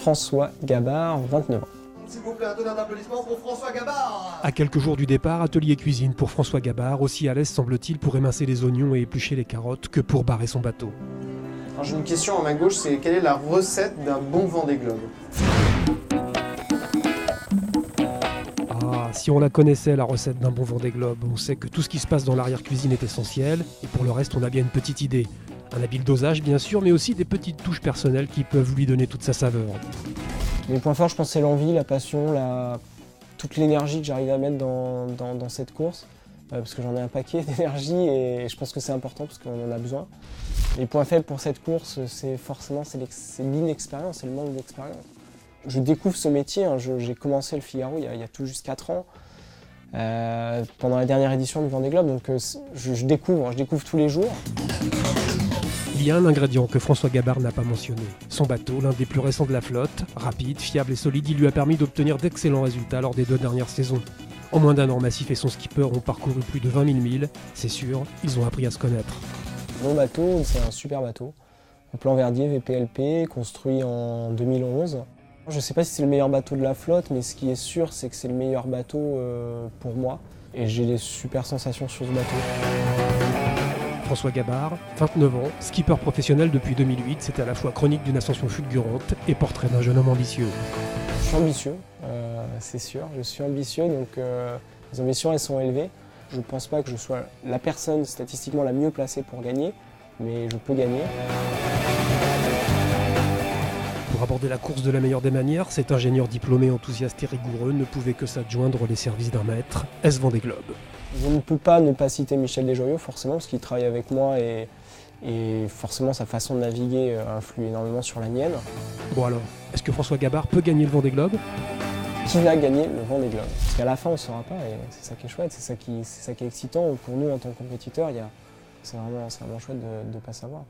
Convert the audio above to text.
François Gabard, 29 ans. S'il vous plaît, un tonnerre d'applaudissements pour François Gabard. À quelques jours du départ, atelier cuisine pour François Gabard, aussi à l'aise semble-t-il pour émincer les oignons et éplucher les carottes que pour barrer son bateau. Alors j'ai une question à ma gauche, c'est quelle est la recette d'un bon Vendée Globe? Ah, si on la connaissait, la recette d'un bon Vendée Globe, on sait que tout ce qui se passe dans l'arrière-cuisine est essentiel, et pour le reste, on a bien une petite idée. Un habile dosage, bien sûr, mais aussi des petites touches personnelles qui peuvent lui donner toute sa saveur. Mes points forts, je pense, c'est l'envie, la passion, toute l'énergie que j'arrive à mettre dans cette course. Parce que j'en ai un paquet d'énergie et je pense que c'est important parce qu'on en a besoin. Les points faibles pour cette course, c'est l'inexpérience, c'est le manque d'expérience. Je découvre ce métier, hein, j'ai commencé le Figaro il y a tout juste 4 ans, pendant la dernière édition du Vendée Globe, donc je découvre tous les jours. Il y a un ingrédient que François Gabard n'a pas mentionné. Son bateau, l'un des plus récents de la flotte, rapide, fiable et solide, il lui a permis d'obtenir d'excellents résultats lors des 2 dernières saisons. En moins d'1 an, Massif et son skipper ont parcouru plus de 20 000 milles. C'est sûr, ils ont appris à se connaître. Mon bateau, c'est un super bateau. Un plan Verdier VPLP, construit en 2011. Je ne sais pas si c'est le meilleur bateau de la flotte, mais ce qui est sûr, c'est que c'est le meilleur bateau pour moi. Et j'ai des super sensations sur ce bateau. François Gabard, 29 ans, skipper professionnel depuis 2008, c'est à la fois chronique d'une ascension fulgurante et portrait d'un jeune homme ambitieux. Je suis ambitieux, c'est sûr, je suis ambitieux, donc les ambitions elles sont élevées. Je ne pense pas que je sois la personne statistiquement la mieux placée pour gagner, mais je peux gagner. Pour aborder la course de la meilleure des manières, cet ingénieur diplômé, enthousiaste et rigoureux ne pouvait que s'adjoindre les services d'un maître, S Vendée Globe. Je ne peux pas ne pas citer Michel Desjoyaux, forcément, parce qu'il travaille avec moi et forcément sa façon de naviguer influe énormément sur la mienne. Bon alors, est-ce que François Gabard peut gagner le Vendée Globe? Qui va gagner le Vendée Globe? Parce qu'à la fin on ne saura pas et c'est ça qui est chouette, c'est ça qui est excitant. Pour nous en tant que compétiteurs, c'est vraiment chouette de ne pas savoir.